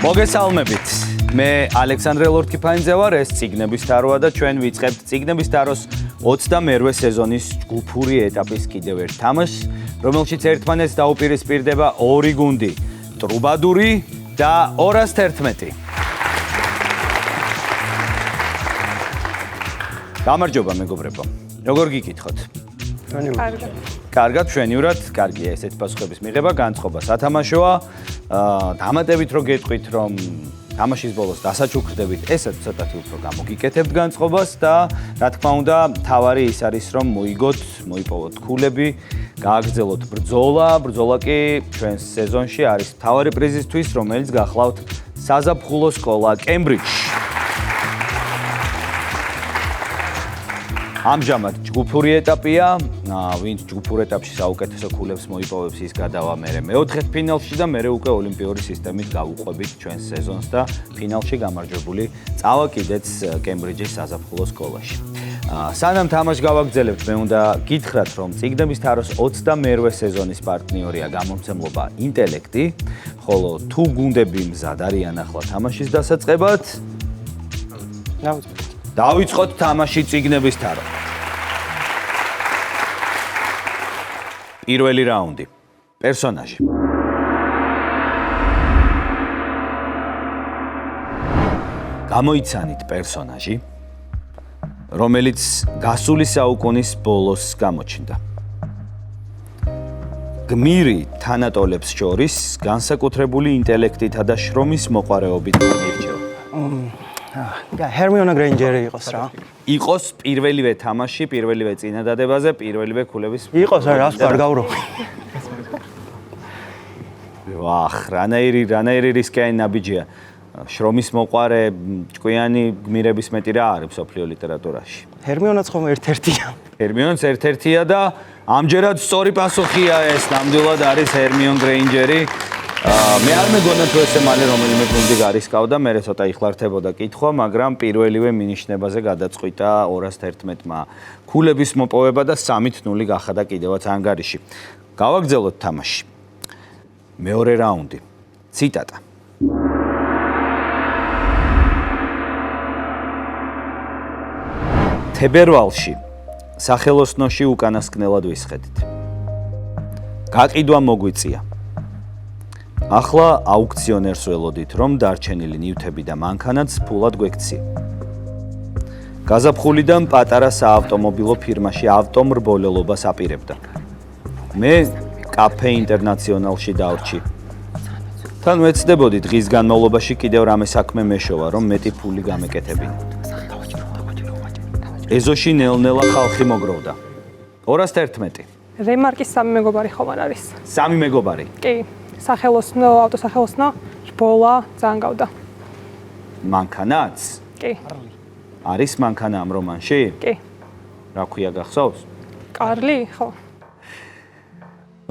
მოგესალმებით. მე ალექსანდრე ლორთქიფანიძე ვარ, ეს წიგნების თაროა და ჩვენ ვიწყებთ წიგნების თაროს 28-ვე სეზონის ჯგუფური ეტაპის კიდევ ერთ თამაშს, რომელშიც ერთმანეთს დაუპირისპირდება ორი გუნდი, ტრუბადური და 211. გამარჯობა მეგობრებო. როგორ გიკითხოთ? კარგად, მშვენივრად, კარგია ესეთ პასუხების მიღება, განწყობა სათამაშოა. დამატებით რო გეტყვით, რომ თამაშის ბოლოს დასაჩუქრდებით, ესაც ცოტათი უფრო გამოგიკეთებთ განწყობას და რა თქმა უნდა, თავარი ის არის, რომ მოიპოვოთ ქულები, გააგრძელოთ ბრძოლა კი ჩვენს სეზონში არის თავარი პრიზისთვის, რომელიც გახლავთ საზაფხულო სკოლა კემბრიჯში. ამჟამად ჯგუფური ეტაპია, ვინც ჯგუფურ ეტაპში საუკეთესო ქულებს მოიპოვებს, ის გადავა მერე მეოთხედ ფინალში და მერე უკვე ოლიმპიური სისტემით გავუყვებით ჩვენს სეზონს და ფინალში გამარჯვებული წავა კიდეც კემბრიჯის საზაფხულო სკოლაში. სანამ თამაშს გავაგრძელებთ, მე უნდა გითხრათ, რომ წიგნების თაროს 22-ვე სეზონის პარტნიორია გამომცემლობა ინტელექტი, ხოლო თუ გუნდები მზად არიან ახლა თამაშის დასაწყებად, დავიწყოთ თამაში წიგნების თარო. პირველი რაუნდი. პერსონაჟი. გამოიცანით პერსონაჟი, რომელიც გასული საუკუნის ბოლოს გამოჩნდა. გმირი თანატოლებს შორის განსაკუთრებული ინტელექტითა და შრომის მოყვარეობით მიიჩნევა. ჰერმიონა გრეინჯერი იყოს რა. იყოს პირველივე თამაში, პირველივე წინადადებაზე, პირველივე ქულების. იყოს რა, რას გარგავრო. ვახ, რანაირი რისკიანი ნაბიჯია. შრომის მოყვარე, ჭკვიანი გმირების მეტი რა არის მსოფლიო ლიტერატურაში. ჰერმიონაც ხომ ერთ-ერთია. ჰერმიონს ერთ-ერთია და ამჯერად სწორი პასუხია ეს, ნამდვილად არის ჰერმიონ გრეინჯერი. მე არ მეგონა თუ ესე მალე რომელიმე გუნდი გარისკავდა, მე ცოტა იხლართებოდა კითხვა, მაგრამ პირველივე მინიშნებაზე გადაწყვიტა 211-მა ქულების მოპოვება და 3-0 გახადა კიდევაც ანგარიში. გავაგრძელოთ თამაში. მეორე რაუნდი. ციტატა. თებერვალში სახელოსნოში უკანასკნელად ვისხედით. გაყიდვა მოგვიწია. ახლა აუქციონერს ველოდით, რომ დარჩენილი ნივთები და მანქანაც ფულად გვექცია. გაზაფხულიდან პატარა საავტომობილო ფირმაში ავტომრბოლელობას აპირებდა. მე კაფე ინტერნაციონალში დავრჩი. თან ვეცდებოდი დღის განმავლობაში კიდევ რამე საქმე მეშოვა, რომ მეტი ფული გამეკეთებინა. ეზოში ნელ-ნელა ხალხი მოგროვდა. 211. რემარკის სამი მეგობარი ხომ არ არის? სამი მეგობარი. კი. სახელოსნო, ავტოსახელოსნო, ბოლა ძანგავდა. მანქანაც? კი. არის მანქანა ამ რომანში? კი. რა ქვია გახსოვს? კარლი, ხო.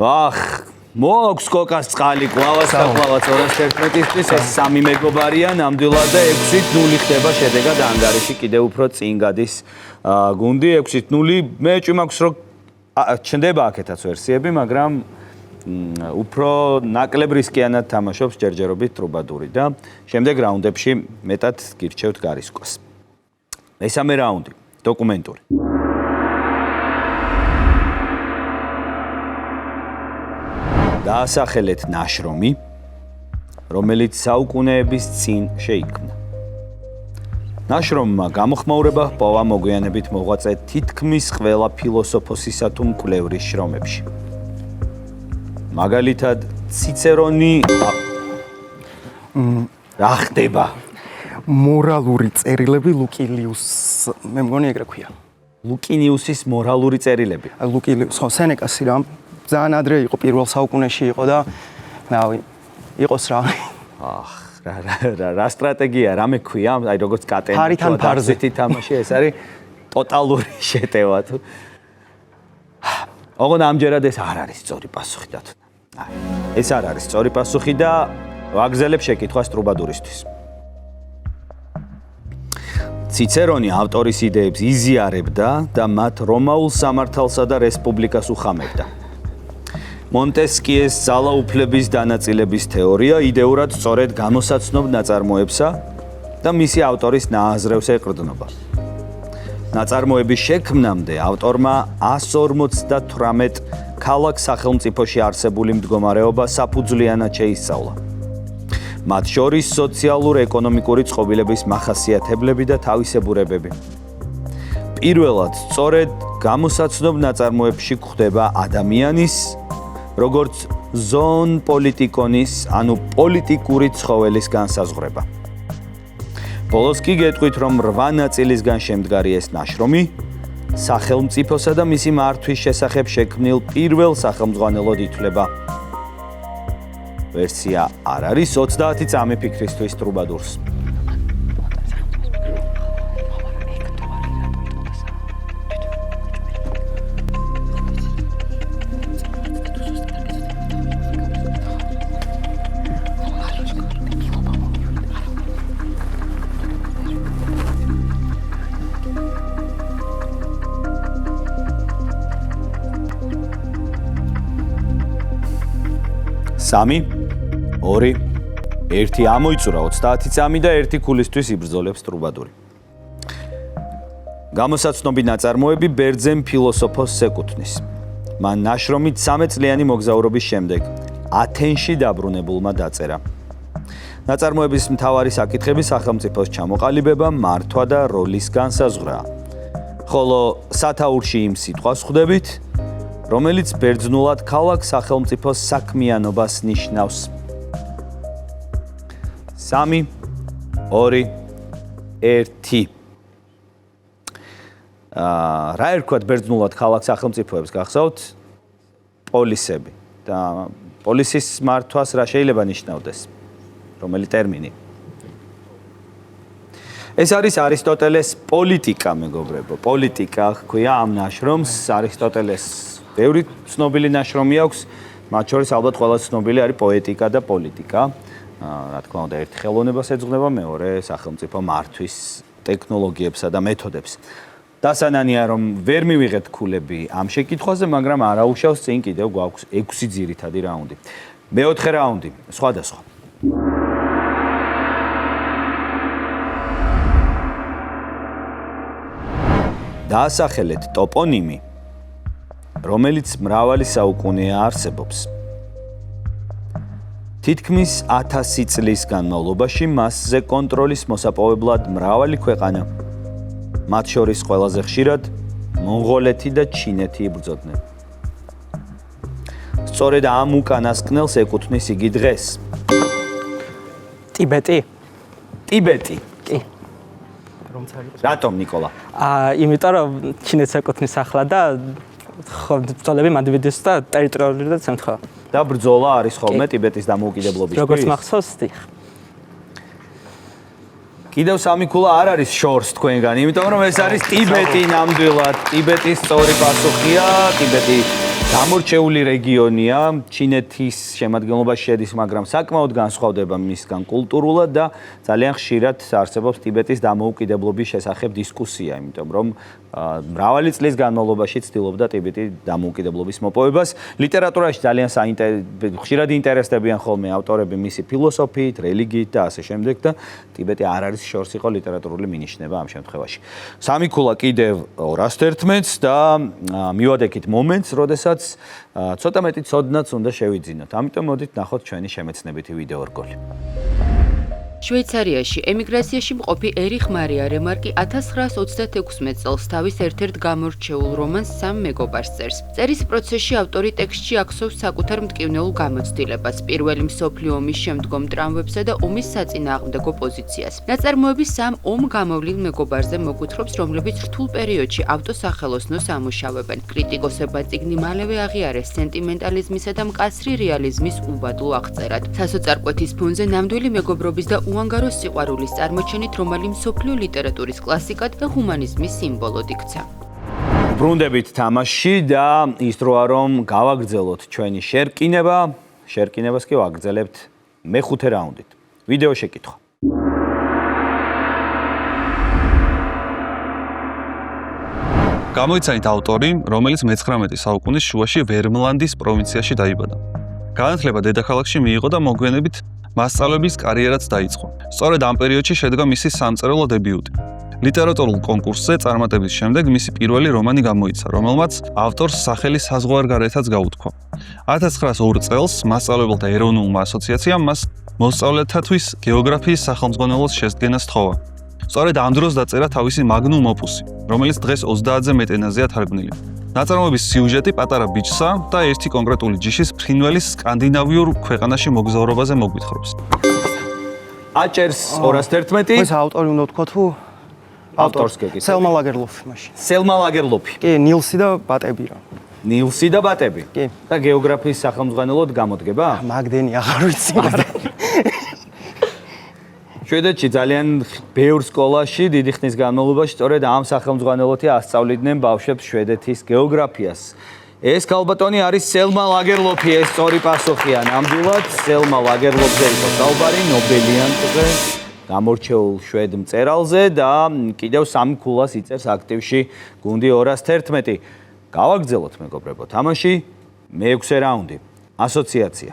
ვახ, მოაქვს კოკას წყალი, კლავას და კლავას 211-ისთვის ეს სამი მეგობარია, ნამდვილად და 6-0 ხდება შედეგად ანგარიში კიდევ უფრო წინ გადის გუნდი 6-0. მე ჭიმაქვს რომ ჩნდება აქეთაც ვერსიები, მაგრამ უფრო ნაკლებ რისკიანად თამაშობს ჯერჯერობით ტრუბადური და შემდეგ რაუნდებში მეტად გირჩევთ გარისკოს. მესამე რაუნდი, დოკუმენტური. დაასახელეთ ნაშრომი, რომელიც საუკუნეების წინ შეიქმნა. ნაშრომმა გამოხმაურება ჰპოვა მოგვიანებით მოღვაწე თითქმის ყველა ფილოსოფოსისა თუ მკვლევრის შრომებში. მაგალითად, ციცერონი რა ხდება? მორალური წერილები ლუკილიუს, მე მგონი ეგრე ქვია. ლუკინიუსის მორალური წერილები. ლუკილიუს, ხო, სენეკასი რა, ძალიან ადრე იყო, პირველ საუკუნეში იყო და იყოს რა. რა სტრატეგია, რამე ქვია, აი როგორც კატენა. ფარიდან ფარზე თამაში, ეს არის ტოტალური შეტევა თუ. ოღონდ ამჯერად ეს არ არის სწორი პასუხი და ეს არ არის სწორი პასუხი და ვაგზელებ შეკითხვას ტრუბადურისთვის. ციცერონი ავტორის იდეებს იზიარებდა და მათ რომაულ სამართალსა და რესპუბლიკას უხამებდა. მონტესკიეს ძალაუფლების დანაწილების თეორია იდეურად სწორედ გამოსაცნობ ნაწარმოებსა და მისი ავტორის ნააზრევს ეყრდნობა. ნაწარმოების შექმნამდე ავტორმა 158 ქალაქ სახელმწიფოში არსებული მდგომარეობა საფუძვლიანად შეისწავლა. მათ შორის სოციალურ-ეკონომიკური წყობილების მახასიათებლები და თავისებურებები. პირველად, სწორედ გამოსაცნობ ნაწარმოებში გვხვდება ადამიანის, როგორც ზონ პოლიტიკონის, ანუ პოლიტიკური ცხოველის განსაზღვრება. ბოლოს კი გეტყვით, რომ 8 ნაწილისგან შემდგარი ეს ნაშრომი სახელმწიფოსა და მისი მართვის შესახებ შექმნილ პირველ სახელმძღვანელოდ ითვლება. ვერსია არ არის 30 წამი ფიქრისთვის ტრუბადურს. სამი, 2, 1 ამოიწურა 30 წამი და 1 ქულისთვის იბრძოლებს ტრუბადური. გამოსაცნობი ნაწარმოები ბერძენ ფილოსოფოსს ეკუთვნის. მან ნაშრომით 13 წლიანი მოგზაურობის შემდეგ ათენში დაბრუნებულმა დაწერა. ნაწარმოების მთავარი საკითხები სახელმწიფოს ჩამოყალიბება, მართვა და როლის განსაზღვრაა. ხოლო სათაურში იმ სიტყვას ხვდებით, რომელიც ბერძნულად ქალაქ სახელმწიფოს საქმიანობას ნიშნავს. 3, 2, 1. რა ერქვათ ბერძნულად ქალაქ სახელმწიფოებს გახსოვთ? პოლისები. და პოლისის მართვას რა შეიძლება ნიშნავდეს? რომელი ტერმინი? ეს არის არისტოტელეს პოლიტიკა, მეგობრებო. პოლიტიკა ჰქვია ამ ნაშრომს. არისტოტელეს ბევრი ცნობილი ნაშრომი აქვს, მათ შორის ალბათ ყველა ცნობილი არის პოეტიკა და პოლიტიკა. რა თქმა უნდა, ერთი ხელოვნებას ეძღვნება, მეორე სახელმწიფო მართვის ტექნოლოგიებსა და მეთოდებს. დასანანია, რომ ვერ მივიღეთ ქულები ამ შეკითხვაზე, მაგრამ არაუშავს წინ კიდევ გვაქვს 6 ძირითადი რაუნდი. მეოთხე რაუნდი, სხვადასხვა. დაასახელეთ ტოპონიმი, რომელიც მრავალი საუკუნეა არსებობს. თითქმის 1000 წლის განმავლობაში მასზე კონტროლის მოსაპოვებლად მრავალი ქვეყანა, მათ შორის ყველაზე ხშირად მონღოლეთი და ჩინეთი იბრძოდნენ. სწორედ ამ უკანასკნელს ეკუთვნის იგი დღეს. ტიბეტი. ტიბეტი. კი. რატომ, ნიკოლა? იმიტომ რომ ჩინეთს ეკუთვნის ახლა და ხო ბრძოლები მადვიდეს და ტერიტორიულად შემთხვევა. და ბრძოლა არის ხოლმე ტიბეტის დამოუკიდებლობისთვის. როგორც მახსოვს, დიახ. კიდევ სამი ქულა არ არის შორს თქვენგან, იმიტომ რომ ეს არის ტიბეტი ნამდვილად. ტიბეტის სწორი პასუხია, ტიბეტი გამორჩეული რეგიონია, ჩინეთის შემადგენლობაში შედის, მაგრამ საკმაოდ განსხვავდება მისგან კულტურულად და ძალიან ხშირად არსებობს ტიბეტის დამოუკიდებლობის შესახებ დისკუსია, იმიტომ რომ მრავალი წლის განმავლობაში ცდილობდა ტიბეტი დამოუკიდებლობის მოპოვებას. ლიტერატურაში ძალიან ხშირად ინტერესდებიან ხოლმე ავტორები მისი ფილოსოფიით, რელიგიით და ასე შემდეგ და ტიბეტი არ არის შორს იყო ლიტერატურული მინიშნება ამ შემთხვევაში. სამი ქულა კიდევ 211-ს და მივადექით მომენტს, როდესაც ცოტა მეტი ცოდნაც უნდა შევიძინოთ. ამიტომ მოდით ნახოთ ჩვენი შემეცნებითი ვიდეო რგოლი. შვეიცარიაში ემიგრაციაში მყოფი ერიხ მარია რემარკი 1926 წელს თავის ერთ-ერთ გამორჩეულ რომანს სამ მეგობარს წერს. წერის პროცესში ავტორი ტექსტში ახსოვს საკუთარ მტკივნეულ გამოცდილებას, პირველი მსოფლიო ომის შემდგომ ტრამვებსა და ომის საწინააღმდეგო პოზიციას. ნაწარმოები სამ ომ გამოვლილ მეგობარზე მოგვითხრობს, რომლებიც რთულ პერიოდში ავტოსახელოსნოს ამუშავებენ. კრიტიკოსებმა წიგნი მალევე აღიარეს სენტიმენტალიზმისა და მკაცრი რეალიზმის უბადლო აღწერად. სასოწარკვეთის ფონზე ნამდვილი მეგობრობის და უანგარო სიყვარულის წარმოჩენით, რომალი მსოფლიო ლიტერატურის კლასიკად და ჰუმანიზმის სიმბოლოდ იქცა. ბრუნდებით თამაშში და ის დროა რომ გავაგრძელოთ ჩვენი შერკინებას კი ვაგრძელებთ მეხუთე რაუნდით. ვიდეო შეკითხვა. გამოიცანით ავტორი, რომელიც მე-19 საუკუნის შუაში ვერმლანდის პროვინციაში დაიბადა. განათლება დედაქალაქში მიიღო და მოგვიანებით მასწავლებლის კარიერაც დაიწყო. სწორედ ამ პერიოდში შედგა მისი სამწერლო დებიუტი. ლიტერატურულ კონკურსზე წარმატების შემდეგ მისი პირველი რომანი გამოიცა, რომელმაც ავტორს სახელი საზღვარგარეთაც გაუთქვა. 1902 წელს მასწავლებელთა ეროვნულმა ასოციაციამ მას მოსწავლეთათვის გეოგრაფიის სახელმძღვანელოს შესდგენას თხოვა. სწორედ ამ დროს დაწერა თავისი მაგნუმ ოპუსი, რომელიც დღეს 30-ზე მეტ ენაზეა თარგმნილი. ნაწარმოების სიუჟეტი პატარა ბიჭსა და ერთი კონკრეტული ჯიშის ფრინველის სკანდინავიურ ქვეყანაში მოგზაურობაზე მოგვითხრობს. აჭერს 211. ეს ავტორი უნდა ვთქვა თუ ავტორს გეკითხები. სელმა ლაგერლოფი მაშინ. სელმა ლაგერლოფი. კი, ნილსი და ბატები რა. ნილსი და ბატები. კი. და გეოგრაფიის სახელმძღვანელოდ გამოდგება? მაგდენი აღარ ვიცი. შვედეთში ძალიან ბევრ სკოლაში დიდი ხნის განმავლობაში სწორედ ამ სახელმძღვანელოთი ასწავლიდნენ ბავშვებს შვედეთის გეოგრაფიას. ეს ქალბატონი არის სელმა ლაგერლოფი, ეს სწორი პასუხია. ნამდვილად სელმა ლაგერლოფზე იყო საუბარი, ნობელიანტზე, გამორჩეულ შვედ მწერალზე და კიდევ 3 ქულას იწერს აქტივში გუნდი 211. გავაგრძელოთ მეგობრებო თამაში, მე-6 რაუნდი. ასოციაცია.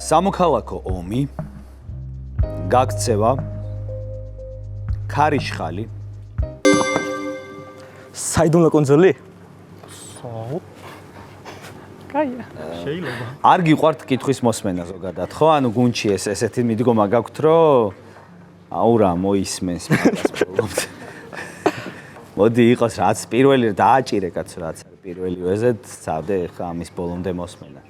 სამოქალაქო ომი, გაქცევა, ქარიშხალი, საიდუმლო კუნძული? კაია. არ გიყვართ კითხვის მოსმენა ზოგადად, ხო? ანუ გუნდში ესეთი მიდგომა გაქვთ, რომ აუ რა მოისმენს მაგას პრობლემს. მოდი იყოს რაც პირველი დააჭირე კაცო რაც არის პირველი ვეზეთ, წავდე ხა ამის ბოლომდე მოსმენა.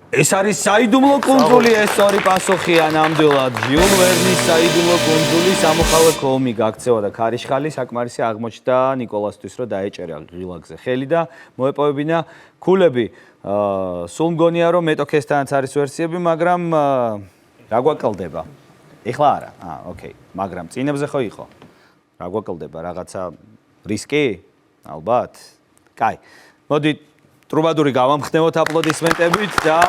ეს არის საიდუმლო კუნძული, ეს სწორი პასუხია ნამდვილად. ჟიულ ვერნის საიდუმლო კუნძული, სამოქალაქო ომი, გაქცევა და ქარიშხალი საკმარისი აღმოჩნდა ნიკოლასთვის, რომ დაეჭერა ღილაკზე ხელი და მოეპოვებინა ქულები. სულ მგონია, რომ მეტოქესთანაც არის ვერსიები, მაგრამ რა გვაკლდება? ეხლა არა. ოკეი, მაგრამ წინებზე ხო იყო? რა გვაკლდება? რაღაცა რისკი? ალბათ. კაი. მოდი ტრუბადური გავამხნევოთ აპლოდისმენტებით და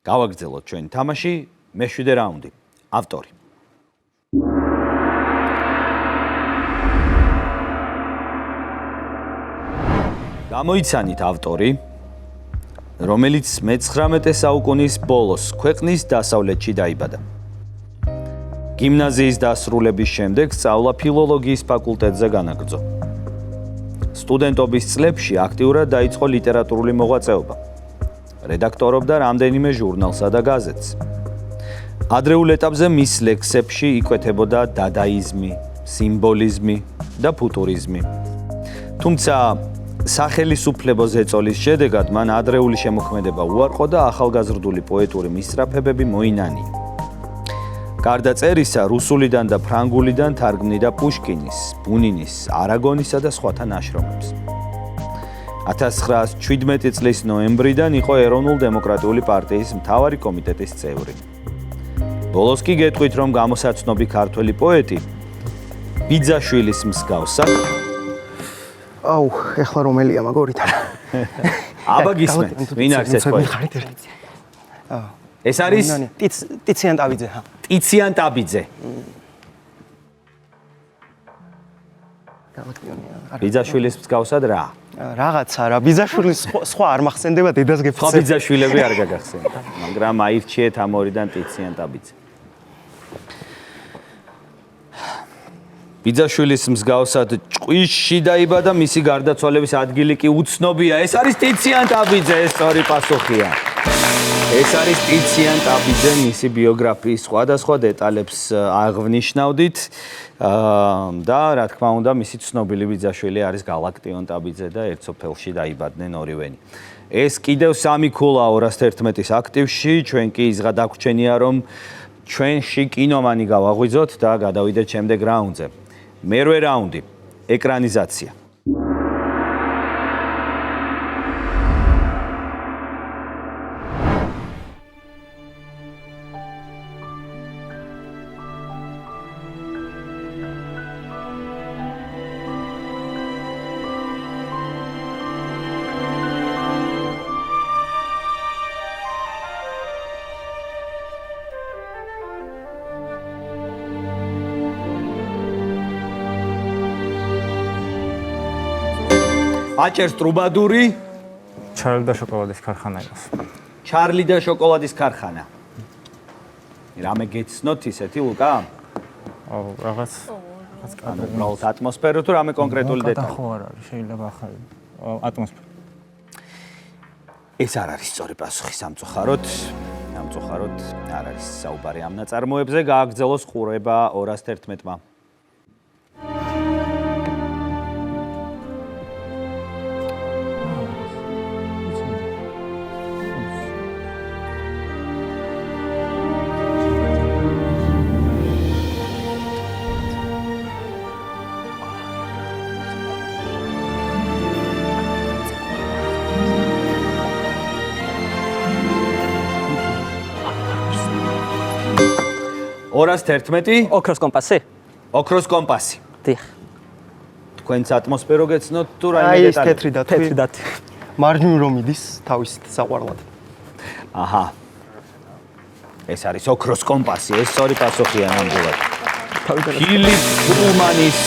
გავაგრძელოთ ჩვენი თამაში, მე-7 რაუნდი. ავტორი. გამოიცანით ავტორი, რომელიც მე-19 საუკუნის ბოლოს ქვეყნის დასავლეთში დაიბადა. გიმნაზიის დასრულების შემდეგ სწავლა ფილოლოგიის ფაკულტეტზე განაგრძო. სტუდენტობის წლებში აქტიურად დაიწყო ლიტერატურული მოღვაწეობა. რედაქტორობდა რამდენიმე ჟურნალსა და გაზეთს. ადრეულ ეტაპზე მის ლექსებში იკვეთებოდა დადაიზმი, სიმბოლიზმი და ფუტურიზმი. თუმცა სახელისუფლებო ზეწოლის შედეგად მან ადრეული შემოქმედება უარყო და ახალგაზრდული პოეტური მისწრაფებები მოინანია. გარდა წერისა, რუსულიდან და ფრანგულიდან თარგმნიდა პუშკინის, ბუნინის, არაგონისა და სხვათა ნაშრომებს. 1917 წლის ნოემბრიდან იყო ეროვნულ-დემოკრატიული პარტიის მთავარი კომიტეტის წევრი. ბოლოს კი გეტყვით, რომ გამოსაცნობი ქართველი პოეტი ბიძაშვილის მსგავსად აუ, ეხლა რომელია მაგორიდან? აბა გისმენთ, ვინ არის ეს პოეტი? ეს არის ტიციან ტაბიძე. ტიციან ტაბიძე. ბიძაშვილის მსგავსად რა? რაღაცა რა, ბიძაშვილის სხვა არ მახსენდება, დედას გეფიცე. სხვა ბიძაშვილები არ გაგახსენდა, მაგრამ აირჩიეთ ამ ორიდან ტიციან ტაბიძე. ბიძაშვილის მსგავსად ჭყვიშში დაიბადა, მისი გარდაცვალების ადგილი კი უცნობია. ეს არის ტიციან ტაბიძე, ეს სწორი პასუხია. ეს არის ტიციან ტაბიძე, მისი ბიოგრაფიის სხვადასხვა დეტალებს აღვნიშნავდით და რა თქმა უნდა, მისი ცნობილი ბიძაშვილი არის გალაქტიონ ტაბიძე და ერთ სოფელში დაიბადნენ ორივენი. ეს კიდევ 3 ქულა 211-ის აქტივში, ჩვენ კი იზღა დაგვრჩენია, რომ ჩვენში კინომანი გავაღვიძოთ და გადავიდეთ შემდეგ რაუნდზე. მე-8 რაუნდი, ეკრანიზაცია. აჭერს ტრუბადური, ჩარლი და შოკოლადის ქარხანა იყოს. ჩარლი და შოკოლადის ქარხანა. რამე გეცნოთ ისეთი ლუკა? აუ, რაღაც ანუ უბრალოდ ატმოსფერო თუ რამე კონკრეტული დეტალი? ხო არ არის, შეიძლება ახალი ატმოსფერო. ეს არ არის სწორი პასუხი სამწუხაროდ. სამწუხაროდ არ არის საუბარი ამ ნაწარმოებზე. გააგრძელოს ყურება 211-მა. ორას 11 ოქროს კომპასი? ოქროს კომპასი. დიახ. თქვენც ატმოსფერო გეცნოთ თუ აი რაიმე ეს დეტალი? თეთრი დათვი. თეთრი დათვი. მარჯვნივ რომ იდის თავის საყვარლად. აჰა. ეს არის ოქროს კომპასი, ეს სწორი პასუხია ნამდვილად. ფილიპ პულმანის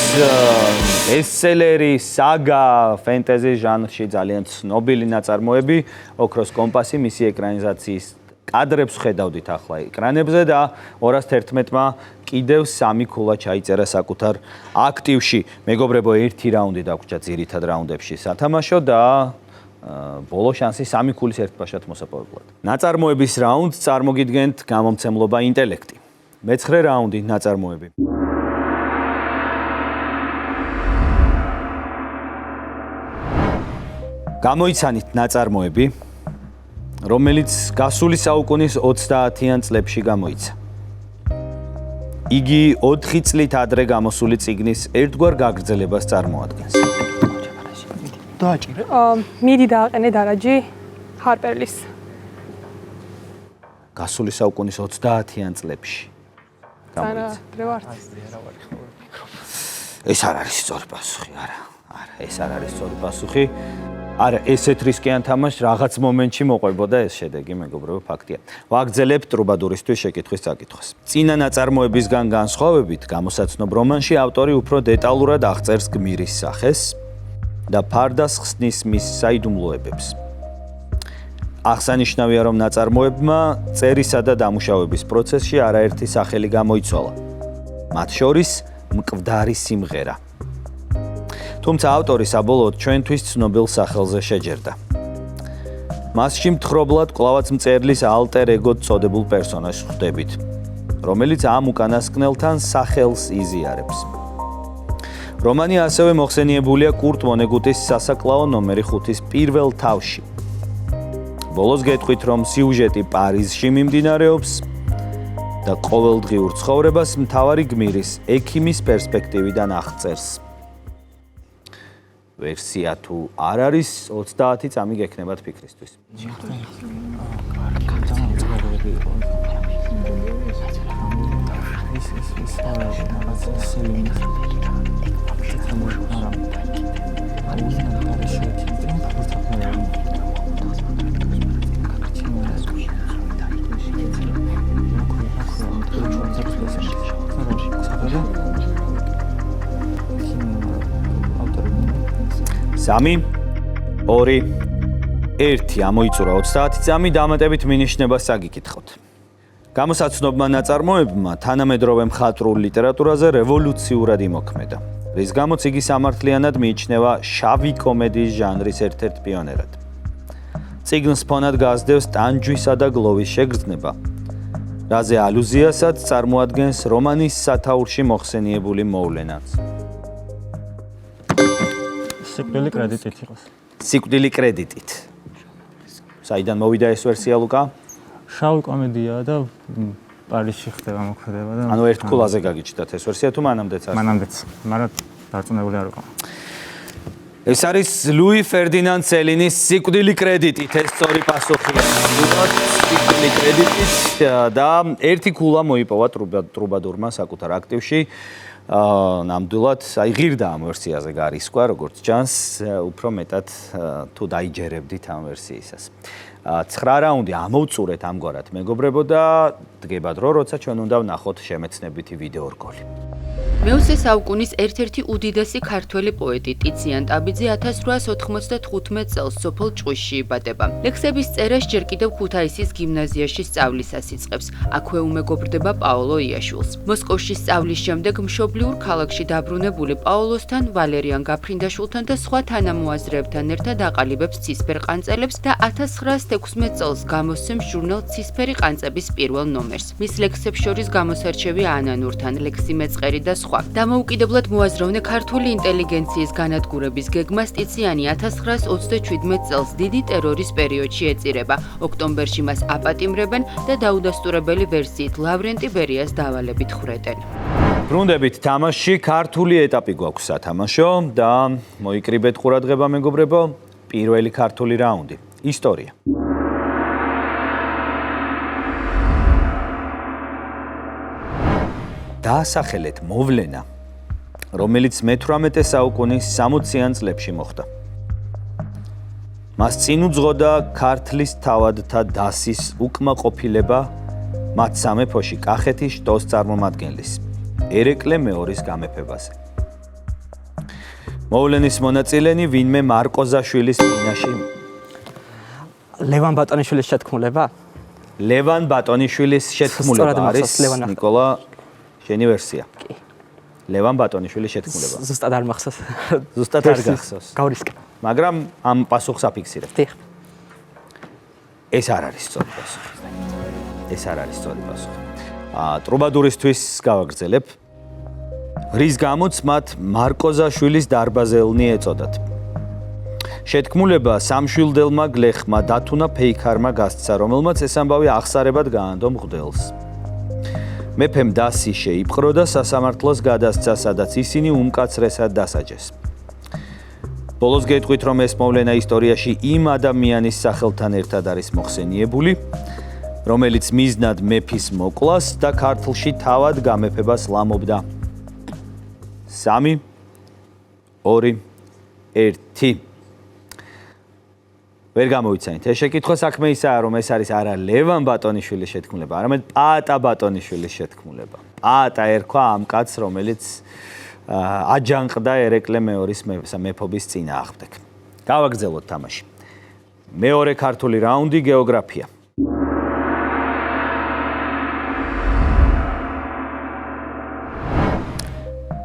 ბესტსელერი, საგა, ფენტეზი ჟანრში ძალიან ცნობილი ნაწარმოები, ოქროს კომპასი, მისი ეკრანიზაციის კადრებს ხედავდით ახლა ეკრანებზე და 211-მა კიდევ 3 ქულა ჩაიწერა საკუთარ აქტივში. მეგობრებო, ერთი რაუნდი დაგვრჩა ძირითად რაუნდებში სათამაშო და ბოლო შანსი 3 ქულის ერთბაშად მოსაპოვებლად. ნაწარმოების რაუნდს წარმოგიდგენთ გამომცემლობა ინტელექტი. მე-9 რაუნდი ნაწარმოები. გამოიცანით ნაწარმოები, რომელიც გასული საუკუნის 30-იან წლებში გამოიცა. იგი 4 წლით ადრე გამოსული წიგნის ერთგვარ გაგრძელებას წარმოადგენს. დააჭირე. მიდი დააყენე დარაჯი ჰარპერლის. გასული საუკუნის 30-იან წლებში გამოიცა. დრო ვარ. ეს არ არის სწორი პასუხი, არა. ეს არ არის სწორი პასუხი. არა, ესეთ რისკიან თამაშს რაღაც მომენტში მოყვებოდა ეს შედეგი, მეგობრებო, ფაქტია. ვაგრძელებთ ტრუბადურისთვის შეკითხვის წაკითხვას. წინა ნაწარმოებისგან განსხვავებით, გამოსაცნობ რომანში ავტორი უფრო დეტალურად აღწერს გმირის სახეს და ფარდას ხსნის მის საიდუმლოებებს. აღსანიშნავია, რომ ნაწარმოებმა წერისა და დამუშავების პროცესში არაერთი სახელი გამოიცვალა. მათ შორის მკვდარი სიმღერა. თუმცა ავტორი საბოლოოდ ჩვენთვის ცნობილ სახელზე შეჯერდა. მასში მთხრობლად კვლავაც მწერლის ალტერ ეგოდ წოდებულ პერსონაჟს ხვდებით, რომელიც ამ უკანასკნელთან სახელს იზიარებს. რომანი ასევე მოხსენიებულია კურტ ვონეგუტის სასაკლაო ნომერი 5-ის პირველ თავში. ბოლოს გეტყვით, რომ სიუჟეტი პარიზში მიმდინარეობს და ყოველდღიურ ცხოვრებას მთავარი გმირის ექიმის პერსპექტივიდან აღწერს. ვერსია თუ არ არის 30 წამი გექნებათ ფიქრისთვის. სამი, 2, 1 ამოიწურა 30 წამი დამატებით მინიშნებას საგიკითხოთ. გამოსაცნობმა ნაწარმოებმა თანამედროვე მხატვრულ ლიტერატურაზე რევოლუციურად იმოქმედა, რის გამოც იგი სამართლიანად მიიჩნევა შავი კომედიის ჟანრის ერთ-ერთ პიონერად. წიგნს ფონად გასდევს ტანჯვისა და გლოვის შეგრძნება, რაზე ალუზიასაც წარმოადგენს რომანის სათაურში მოხსენიებული მოვლენაც. სიკვდილი კრედიტით იყოს. სიკვდილი კრედიტით. საიდან მოვიდა ეს ვერსია, ლუკა? შავი კომედია და პარიზში ხდება მოქმედება და ანუ ერთ ქულაზე გაგიჩნდათ ეს ვერსია თუ მანამდეც არის? მანამდეც, მაგრამ დარწმუნებული არ ვიყავ. ეს არის ლუი ფერდინანდ სელინის სიკვდილი კრედიტით, ეს სწორი პასუხია. სიკვდილი კრედიტით და ერთი ქულა მოიპოვა ტრუბადურმა საკუთარ აქტივში. ნამდვილად, აი ღირდა ამ ვერსიაზე გარისკვა, როგორც ჩანს, უფრო მეტად თუ დაიჯერებდით ამ ვერსიისას. 9 რაუნდი ამოვწურეთ ამგვარად, მეგობრებო და დგება დრო, როცა ჩვენ უნდა ვნახოთ შემეცნებითი ვიდეო რგოლი. მეოცე საუკუნის ერთ-ერთი უდიდესი ქართველი პოეტი ტიციან ტაბიძე 1895 წელს სოფელ ჭყვიშში იბადება. ლექსების წერას ჯერ კიდევ ქუთაისის გიმნაზიაში სწავლისას იწყებს. აქვე უმეგობრდება პაოლო იაშვილს. მოსკოვში სწავლის შემდეგ მშობლიურ ქალაქში დაბრუნებული პაოლოსთან, ვალერიან გაფრინდაშვილთან და სხვა თანამოაზრეებთან ერთად აყალიბებს ცისფერ ყანწელებს და 1916 წელს გამოსცემს ჟურნალ ცისფერი ყანწების პირველ ნომერს. მის ლექსებს შორის გამოსარჩევია ანანურთან, ლექსი მეწყერი და სხვა. დამოუკიდებლად მოაზროვნე ქართული ინტელიგენციის განადგურების გეგმას ტიციანი 1927 წელს დიდი ტერორის პერიოდში ეწირება. ოქტომბერში მას აპატიმრებენ და დაუდასტურებელი ვერსიით ლავრენტი ბერიას დავალებით ხრეტენ. ბრუნდებით თამაშში, ქართული ეტაპი გვაქვს სათამაშო და მოიკრიბეთ ყურადღება მეგობრებო, პირველი ქართული რაუნდი. ისტორია. დაასახელეთ მოვლენა, რომელიც მე-18 საუკუნის 60-იან წლებში მოხდა. მას წინ უძღოდა ქართლის თავადთა დასის უკმაყოფილება მათ სამეფოში კახეთის შტოს წარმომადგენლის ერეკლე მეორის გამეფებაზე. მოვლენის მონაწილენი ვინმე მარკოზაშვილის ბინაში ლევან ბატონიშვილის შეთქმულება? ლევან ბატონიშვილის შეთქმულება არის ნიკოლა შენი ვერსია. კი. ლევან ბატონიშვილის შეთქმულება. ზუსტად არ მახსოვს. ზუსტად არ გახსოვს. გავრისკე. მაგრამ ამ პასუხს აფიქსირებ. დიახ. ეს არ არის სწორი პასუხი. ეს არ არის სწორი პასუხი. ტრუბადურისთვის გავაგრძელებ. რის გამოც მათ მარკოზაშვილის დარბაზელნი ეწოდათ. შეთქმულება სამშვილდელმა გლეხმა დათუნა ფეიქარმა გასცა, რომელმაც ეს ამბავი აღსარებად გაანდო მღვდელს. მეფემ დასი შეიპყრო და სასამართლოს გადასცა, სადაც ისინი უმკაცრესად დასაჯეს. ბოლოს გეტყვით, რომ ეს მოვლენა ისტორიაში იმ ადამიანის სახელთან ერთად არის მოხსენიებული, რომელიც მიზნად მეფის მოკლას და ქართლში თავად გამეფებას ლამობდა. 3, 2, 1. ვერ გამოვიცანით. ეს შეკითხვა საქმე ისაა, რომ ეს არის არა ლევან ბატონიშვილის შეთქმულება, არამედ პაატა ბატონიშვილის შეთქმულება. პაატა ერქვა ამ კაცს, რომელიც აჯანყდა ერეკლე მეორის მეფობის წინააღმდეგ. გავაგრძელოთ თამაში. მეორე ქართული რაუნდი გეოგრაფია.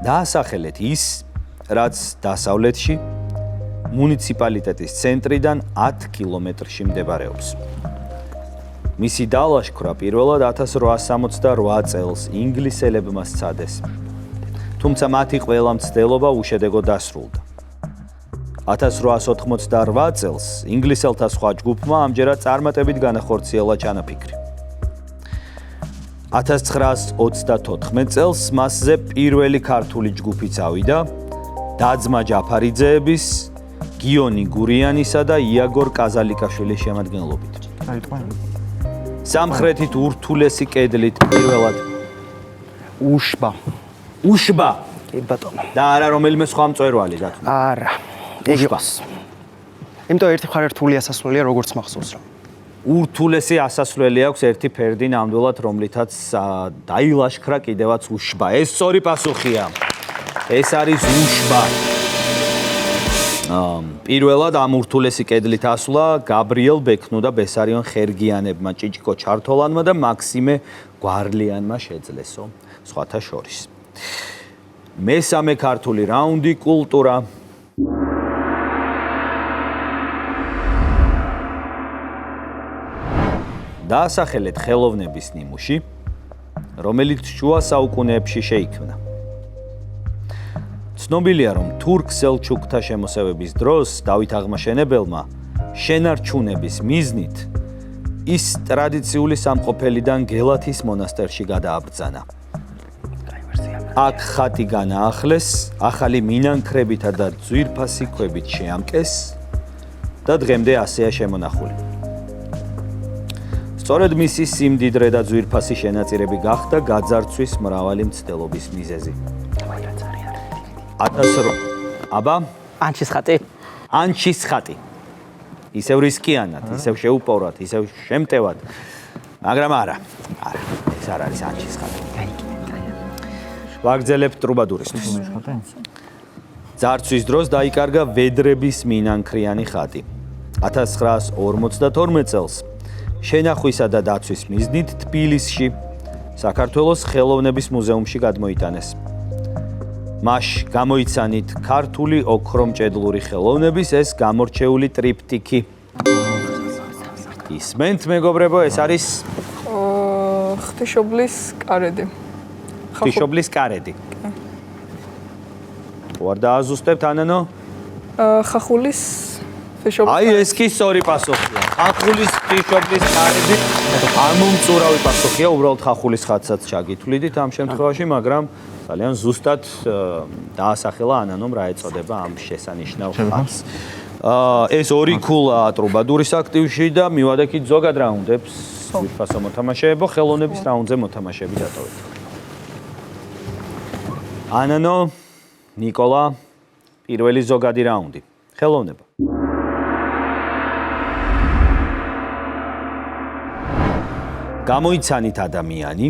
დაასახელეთ ის, რაც დასავლეთში მუნიციპალიტეტის ცენტრიდან 10 კილომეტრში მდებარეობს. მისი დალაშქვრა პირველად 1868 წელს ინგლისელებმა სცადეს. თუმცა მათი ყველა მცდელობა უშედეგო დასრულდა. 1888 წელს ინგლისელთა სხვა ჯგუფმა ამჯერად წარმატებით განახორციელა ჩანაფიქრი. 1934 წელს მასზე პირველი ქართული ჯგუფი წავიდა დაძმა ჯაფარიძეების, გიონი გურიანისა და იაგორ კაზალიკაშვილის შემადგენლობით. სამხრეთით ურთულესი კედლით პირველად უშბა. უშბა. კი ბატონო. და არა რომელიმე სხვა მწვერვალი დათუნა. არა. ეგ იყოს. იმიტომ ერთი მხარე რთული ასასვლელია, როგორც მახსოვს რა. ურთულესი ასასვლელი აქვს ერთი ფერდი ნამდვილად, რომლითაც დაილაშქრა კიდევაც უშბა. ეს სწორი პასუხია. ეს არის უშბა. პირველად ამ ურთულესი კედლით ასვლა გაბრიელ ბექნუ და ბესარიონ ხერგიანებმა, ჭიჭიკო ჩართოლანმა და მაქსიმე გვარლიანმა შეძლესო, სხვათა შორის. მესამე ქართული რაუნდი კულტურა. დაასახელეთ ხელოვნების ნიმუში, რომელიც შუა საუკუნეებში შეიქმნა. ცნობილია, რომ თურქ-სელჩუკთა შემოსევების დროს დავით აღმაშენებელმა შენარჩუნების მიზნით ის ტრადიციული სამყოფელიდან გელათის მონასტერში გადააბრძანა. აქ ხატი განაახლეს, ახალი მინანქრებითა და ძვირფასი ქვებით შეამკეს და დღემდე ასეა შემონახული. სწორედ მისი სიმდიდრე და ძვირფასი შენაწირები გახდა გაძარცვის მრავალი მცდელობის მიზეზი. აბა? ანჩის ხატი? ანჩის ხატი. ისევ რისკიანად, ისევ შეუპოვრად, ისევ შემტევად. მაგრამ არა. ეს არ არის ანჩის ხატი. ვაგრძელებთ ტრუბადურისთვის. ძარცვის დროს დაიკარგა ვედრების მინანქრიანი ხატი. 1952 წელს შენახვისა და დაცვის მიზნით თბილისში საქართველოს ხელოვნების მუზეუმში გადმოიტანეს. მას გამოიცანით ქართული ოქრომჭედლური ხელოვნების ეს გამორჩეული ტრიპტიკი. ისმენთ მეგობრებო, ეს არის ღვთისმშობლის კარედი. ღვთისმშობლის კარედი. ვარ დააზუსტებთ ანანო? ხახულის ღვთისმშობლის. აი ეს კი სწორი პასუხია. ხახულის ღვთისმშობლის კარედი. ამომწურავი პასუხია, უბრალოდ ხახულის ხატსაც ჩაგითვლიდით ამ შემთხვევაში, მაგრამ ძალიან ზუსტად დაასახელა ანანომ რა ეწოდება ამ შესანიშნავ ხატს. ეს ორი ქულა ტრუბადურის აქტივში და მივადექით ზოგად რაუნდებს ვიფასო მოთამაშეებო, ხელოვნების რაუნდზე მოთამაშეები დატოვეთ. ანანო, ნიკოლა, პირველი ზოგადი რაუნდი. ხელოვნება. გამოიცანით ადამიანი,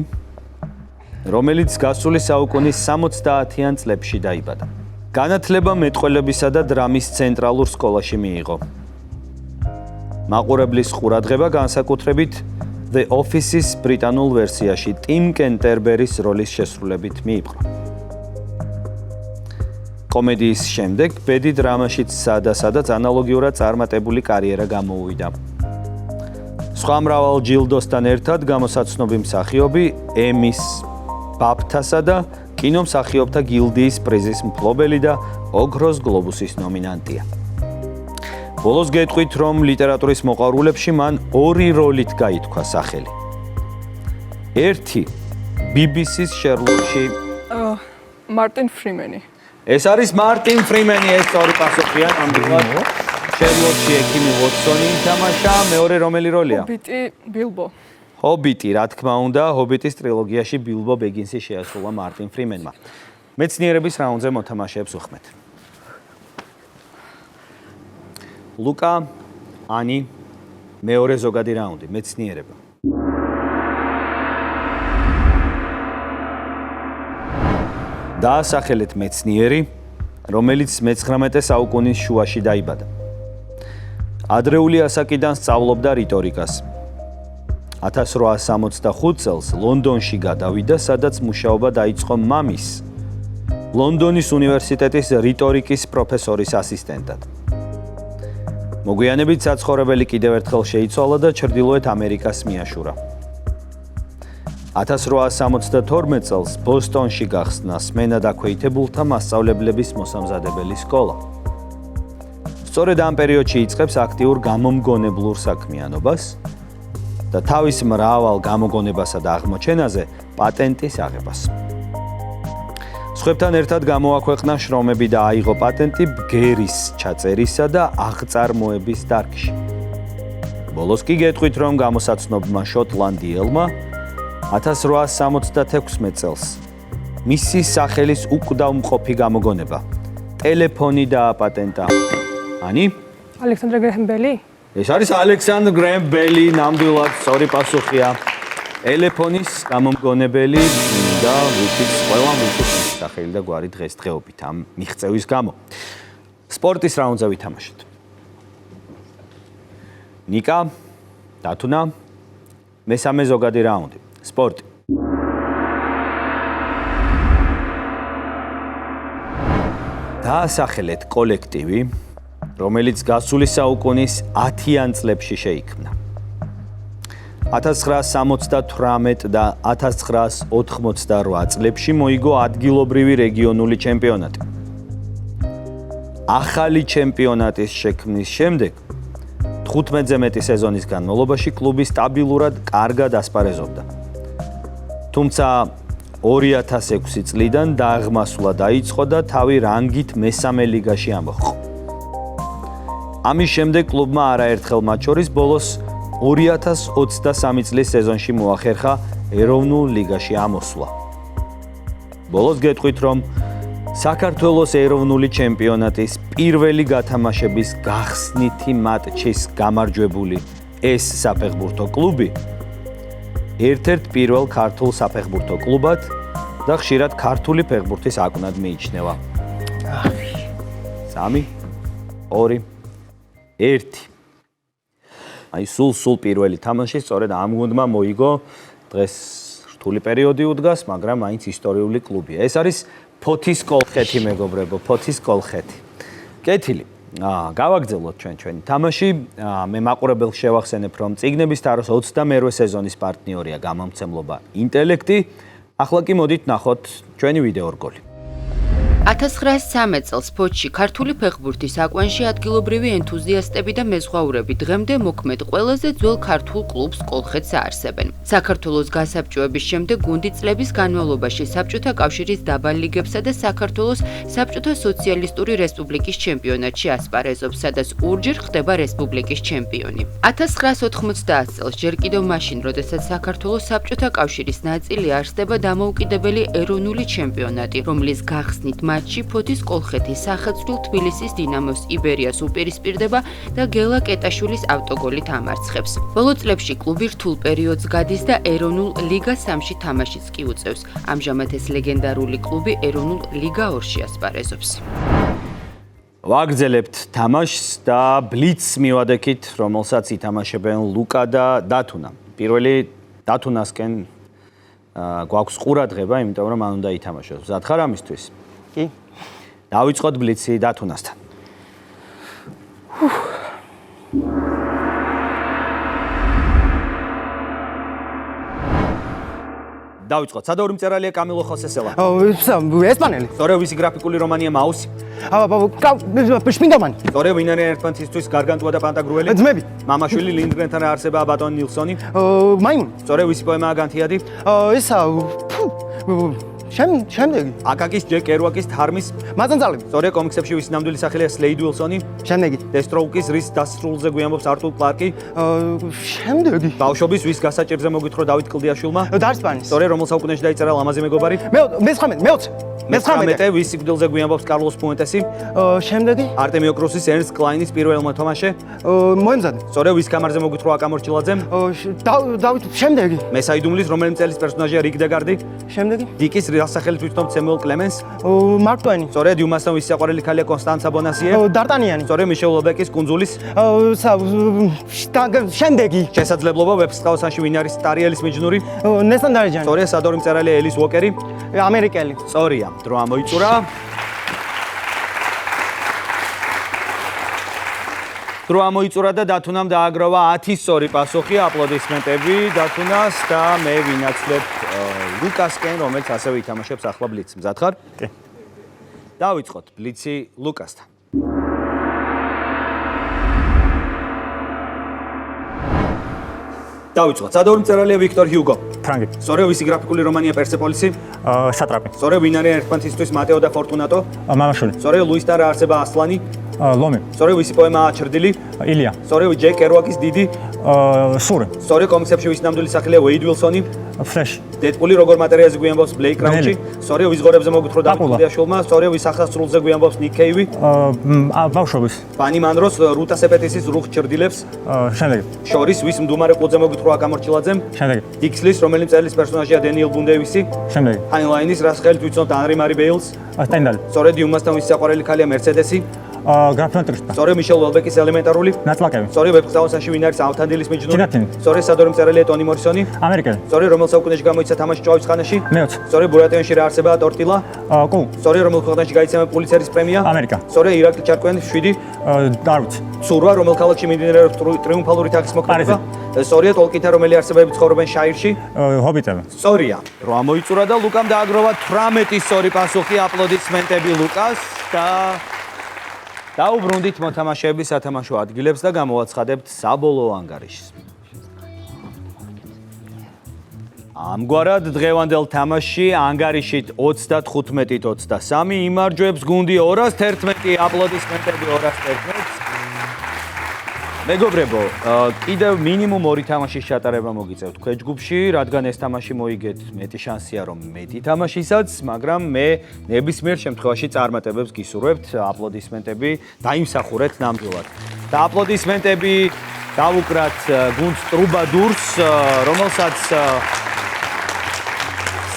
რომელიც გასული საუკუნის 70-იან წლებში დაიბადა. განათლება მეტყველებისა და დრამის ცენტრალურ სკოლაში მიიღო. მაყურებლის ყურადღება განსაკუთრებით The Office-ის ბრიტანულ ვერსიაში ტიმ კენტერბერის როლის შესრულებით მიიპყრო. კომედიის შემდეგ ბედი დრამაშიც სადაც ანალოგიურად წარმატებული კარიერა გამოუვიდა. სხვა მრავალ ჯილდოსთან ერთად გამოსაცნობი მსახიობი ემის, ბაფთასა და კინომსახიობთა გილდიის პრიზის მფლობელი და ოქროს გლობუსის ნომინანტია. ბოლოს გეტყვით, რომ ლიტერატურის მოყვარულებში მან ორი როლით გაითქვა სახელი. ერთი BBC-ს შერლოკში მარტინ ფრიმენი. ეს არის მარტინ ფრიმენი, ეს სწორი პასუხია, ნამდვილად. შერლოკში ექიმი ვოტსონი ითამაშა, მეორე რომელი როლია? ჰობიტი ბილბო. ჰობიტი, რა თქმა უნდა, ჰობიტის ტრილოგიაში ბილბო ბეგინსი შეასრულა მარტინ ფრიმენმა. მეცნიერების რაუნდზე მოთამაშეებს უხმეთ. ლუკა, ანი, მეორე ზოგადი რაუნდი, მეცნიერება. დაასახელეთ მეცნიერი, რომელიც მე-19 საუკუნის შუაში დაიბადა. ადრეული ასაკიდან სწავლობდა რიტორიკას. 1865 წელს ლონდონში გადავიდა, სადაც მუშაობა დაიწყო მამის, ლონდონის უნივერსიტეტის რიტორიკის პროფესორის ასისტენტად. მოგვიანებით საცხოვრებელი კიდევ ერთხელ შეიცვალა და ჩრდილოეთ ამერიკას მიაშურა. 1872 წელს ბოსტონში გახსნა სმენადაქვეითებულთა მასწავლებლების მოსამზადებელი სკოლა. სწორედ ამ პერიოდში იწყებს აქტიურ გამომგონებლურ საქმიანობას და თავის მრავალ გამოგონებასა და აღმოჩენაზე პატენტის აღებას. სხვებთან ერთად გამოაქვეყნა შრომები და აიღო პატენტი ბგერის ჩაწერისა და აღწარმოების დარგში. ბოლოს კი გეტყვით, რომ გამოსაცნობმა შოტლანდიელმა 1876 წელს მისი სახელის უკვდავმყოფი გამოგონება ტელეფონი დააპატენტა. ანი? ალექსანდრე გრეჰემ ბელი? ეს არის ალექსანდრ გრეჰემ ბელი, ნამდვილად სწორი პასუხია. ტელეფონის გამომგონებელი და ვიქიც ყველა მუშის სახელი და გვარი დღესდღეობით ამ მიღწევის გამო. სპორტის რაუნდზე ვითამაშეთ. ნიკა, დათუნა, მესამე ზოგადი რაუნდი. სპორტი. დაასახელეთ კოლექტივი, რომელიც გასული საუკუნის 10-იან წლებში შეიქმნა. 1978 და 1988 წლებში მოიგო ადგილობრივი რეგიონული ჩემპიონატი. ახალი ჩემპიონატის შექმნის შემდეგ 15-ზე მეტი სეზონის განმავლობაში კლუბი სტაბილურად კარგად ასპარეზობდა. თუმცა 2006 წლიდან დაღმასვლა დაიწყო და თავი რანგით მესამე ლიგაში ამოჰყო. ამის შემდეგ კლუბმა არაერთხელ მათ შორის ბოლოს 2023 წლის სეზონში მოახერხა ეროვნულ ლიგაში ამოსვლა. ბოლოს გეტყვით, რომ საქართველოს ეროვნული ჩემპიონატის პირველი გათამაშების გახსნითი მატჩის გამარჯვებული ეს საფეხბურთო კლუბი ერთ-ერთ პირველ ქართულ საფეხბურთო კლუბად და ხშირად ქართული ფეხბურთის აკვნად მიიჩნევა. 3 2 1 აი სულ პირველი თამაში სწორედ ამ გუნდმა მოიგო დღეს რთული პერიოდი უდგას, მაგრამ მაინც ისტორიული კლუბია. ეს არის ფოთის კოლხეთი, მეგობრებო, ფოთის კოლხეთი. კეთილი. გავაგრძელოთ ჩვენი თამაში. მე მაყურებელს შევახსენებ, რომ წიგნების თაროს 22 სეზონის პარტნიორია გამომცემლობა ინტელექტი. ახლა კი მოდით ნახოთ ჩვენი ვიდეო რგოლი. 1913 წელს ფოთში ქართული ფეხბურთის აკვანში ადგილობრივი ენთუზიასტები და მეზღვაურები დღემდე მოქმედ ყველაზე ძველ ქართულ კლუბს კოლხეთს აარსებენ. საქართველოს გასაბჭოების შემდეგ გუნდი წლების განმავლობაში საბჭოთა კავშირის დაბალ ლიგებსა და საქართველოს საბჭოთა სოციალისტური რესპუბლიკის ჩემპიონატში ასპარეზობს, სადაც ორჯერ ხდება რესპუბლიკის ჩემპიონი. 1990 წელს ჯერ კიდევ მაშინ, როდესაც საქართველოს საბჭოთა კავშირის ნაწილი არსდება დამოუკიდებელი ეროვნული ჩემპიონატი, რომლის გახსნით მატჩი ფოთის კოლხეთი სახეცვლილ თბილისის დინამოს იბერიას უპირისპირდება და გელა კეტაშვილის ავტოგოლით ამარცხებს. ბოლო წლებში კლუბი რთულ პერიოდს გადის და ეროვნულ ლიგა 3-ში თამაშიც კი უწევს. ამჟამად ეს ლეგენდარული კლუბი ეროვნულ ლიგა 2-ში ასპარეზობს. ვაგრძელებთ თამაშს და ბლიცს მივადექით, რომელსაც ითამაშებენ ლუკა და დათუნა. პირველი დათუნასკენ გვაქვს ყურადღება, იმიტომ რომ მან უნდა ითამაშოს. მზად ხარ ამისთვის? კი. დავიწყოთ ბლიცი დათუნასთან. დავიწყოთ. სადაური მწერალია კამილო ხოსესელა. ესპანელი. სწორედ ვისი გრაფიკული რომანია მაუსი? შპინდომანი. სწორედ ვინ არის ერთმანეთისთვის გარგანტუა და პანტაგრუელი? ძმები. მამაშვილი ლინდგრენთან არსება ბატონ ნილსონი? მაიმუნი. სწორედ ვისი პოემაა განთიადი? ისა შემდეგი. აკაკის ჯეკ კერუაკის თარმის? მაწანწალები. სწორედ კომიქსებში ვისი ნამდვილი სახელია სლეიდ უილსონი? შემდეგი. დესტროუკის რის დასრულზე გვიამბობს არტურ კლარკი? შემდეგი. ბავშვობის ვის გასაჭირზე მოგვითხრა დავით კლდიაშვილმა? დარსპანის. სწორედ რომელ საუკუნეში დაიწერა ლამაზი მეგობარი? მე-19 ვის სიკვდილზე გვიამბობს კარლოს ფუენტესი? შემდეგი. არტემიო კრუსის ერნსტ კლაინის პირველ მოთამაშე? მოემზადე. სწორედ ვის კამარზე მოგვითხრა აკამორჩილაძემ? დავით შემდეგი. მესაიდუმლის რომელი მწერლის პერსონაჟია რიკ დეგარდი? შემდეგი. დიკის სახელით ვიცნობთ სემუელ კლემენს? მარკ ტვენი. სწორედ იუმასთან ვის საყვარელი ქალია კონსტანცა ბონასიე? დარტანიანი. სწორედ მიშელ ობეკის კუნძულის? შემდეგი. შესაძლებლობა ვეფხისტყაოსანში ვინ არის სტარიელის მიჯნური? ნესტან დარეჯანი. სწორედ სადორი მწერალია ელის უოკერი? ამერიკელი. სწორია, დრო ამოიწურა. დრო ამოიწურა და დათუნამ დააგროვა 10 სწორი პასუხი. აპლოდისმენტები დათუნას და მე ვინაცვლებ ლუკასკენ, რომელიც ასევე ითამაშებს ახლა ბლიცს. მზად ხარ? კი. დავიწყოთ ბლიცი ლუკასთან. დავიწყოთ. სადაური მწერალია ვიქტორ ჰიუგო? ფრანგი. სწორედ ვისი გრაფიკული რომანია პერსეპოლისი? სატრაპი. სწორედ ვინ არის ერთმანეთისთვის მატეო და ფორტუნატო? მამაშვილი. სწორედ ლუის და რა არსება ასლანი? ლომი. სწორედ ვისი პოემაა ჩრდილი? ილია. სწორედ ჯეკ კერუაკის დიდი? სური. სწორედ კომიქსებში ვის ნამდვილი სახელია ვეიდ უილსონი? ფლეში. დედპული როგორ მატერიაზე გვიამბობს ბლეიკ კრაუჩი? სწორედ ვის ღორებზე მოგვითხრა დავით კლდიაშვილმა? სწორედ ვის ახასრულზე გვიამბობს ნიკ კეივი? ბავშვობის. ბანი მანროს რუტა სეპეტისის რუხ ჩრდილებს? შემდეგი. შორის ვის მდუმარე ყურძე მოგვითხრა აკამორჩილაძემ? შემდეგი. დიქსლის რომელი მწერლის პერსონაჟია დენიელ ბუნდევისი? შემდეგი. ჰაინლაინის რას ხელით ვიცნობთ ანრი მარი ბეილს? სტენდალი. სწორედ იუმასთან ვის საყვარელი ქალია მერცედესი? გრაფინოტრისტა. სწორედ მიშელ ველბეკის ელემენტარული? ნაწლაკები. სწორედ ვეფხისტყაოსანში ვინ არის ავთანდილის მიჯნური? ტინატინი. სწორედ სადორი მწერალია ტონი მორისონი? ამერიკელი. სწორედ რომელ საუკუნეში გამოიცა თამაში ჭვავის ხანაში? მე-20. სწორედ ბურატიონში რა არსებაა ტორტილა? კუ. სწორედ რომელ ქვეყანაში გაიცემა პულიცერის პრემია? ამერიკა. სწორედ ირაკლი ჩარკვიანი 7? არ ვიცი. ცურვა რომელ ქალაქში მიმდინარეობს ტრიუმფალური თაღის მოქმედება? სწორია ტოლკინთან რომელი არსებები ცხოვრობენ შაირში? ჰობიტები. სწორია. რო ამოიწურა და ლუკამ დააგროვა 18 სწორი პასუხი. აპლოდისმენტები ლუკას და დაუბრუნდით მოთამაშეების სათამაშო ადგილებს და გამოვაცხადებთ საბოლოო ანგარიშს. ამგვარად დღევანდელ თამაშში ანგარიშით 35-23 იმარჯვებს გუნდი 211. აპლოდისმენტები 211. მეგობრებო, კიდევ მინიმუმ 2 თამაშის ჩატარება მოგიწევთ თქვენ ჯგუფში, რადგან ეს თამაში მოიგეთ, მეტი შანსია რომ მეტი თამაშისაც, მაგრამ მე ნებისმიერ შემთხვევაში წარმატებებს გისურვებთ. აპლოდისმენტები დაიმსახურეთ ნამდვილად. და აპლოდისმენტები დავუკრათ გუნდ ტრუბადურს, რომელსაც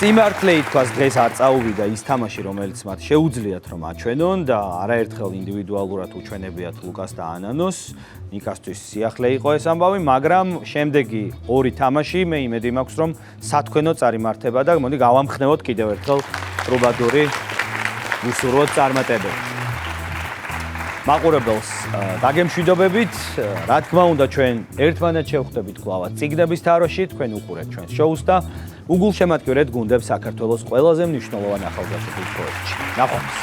სიმართლე ითქვას დღეს არ წაუვიდა ის თამაში, რომელიც მათ შეუძლიათ რომ აჩვენონ და არაერთხელ ინდივიდუალურად უჩვენებიათ ლუკას და ანანოს. ნიკასთვის სიახლე იყო ეს ამბავი, მაგრამ შემდეგი ორი თამაში მე იმედი მაქვს რომ სათქვენო წარიმართება და მოდი გავამხნევოთ კიდევ ერთხელ ტრუბადური უსურვოთ წარმატებები. მაყურებელს დაგემშვიდობებით, რა თქმა უნდა ჩვენ ერთმანეთს შევხვდებით კვლავაც წიგნების თაროში, თქვენ უყურეთ ჩვენს შოუს და უგულშემატკივრეთ გუნდებს საქართველოს ყველაზე მნიშვნელოვან ახალგაზრდულ პროექტში. ნახვამდის.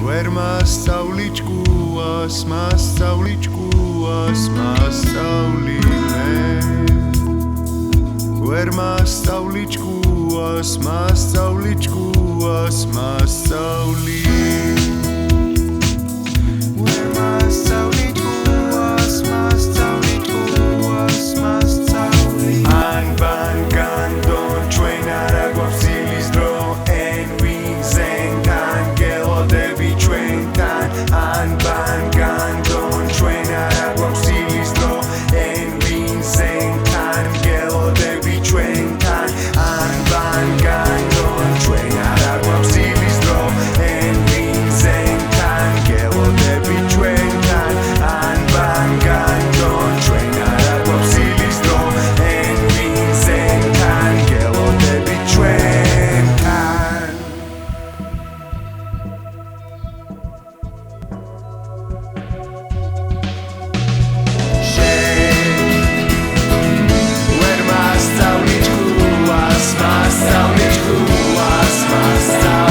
ვერ მასწავლი ჭკუას, მასწავლი ჭკუას, მასწავლი მე. ვერ მასწავლი ჭკუას, მასწავლი ჭკუას, მასწავლი. ვერ მასწავლი ჭკუას, მასწავლი ჭკუას, მასწავლი. ან ბან განდონ ჩვენ არა გვაქვს ცილის დრო, εν ვინზენ განგელოდები ჩვენთან. ან ბან განდონ ჩვენ არა გვაქვს ცილის დრო, εν ვინზენ განგელოდები ჩვენთან. ან ბან განდონ ჩვენ არა გვაქვს ცილის დრო, εν ვინზენ განგელოდები ჩვენთან. ან ბან განდონ ჩვენ არა გვაქვს ცილის დრო, εν ვინზენ განგელოდები ჩვენთან. ვერ მასწავლი ჭკუას, მასწავლი ჭკუას, მასწავლი.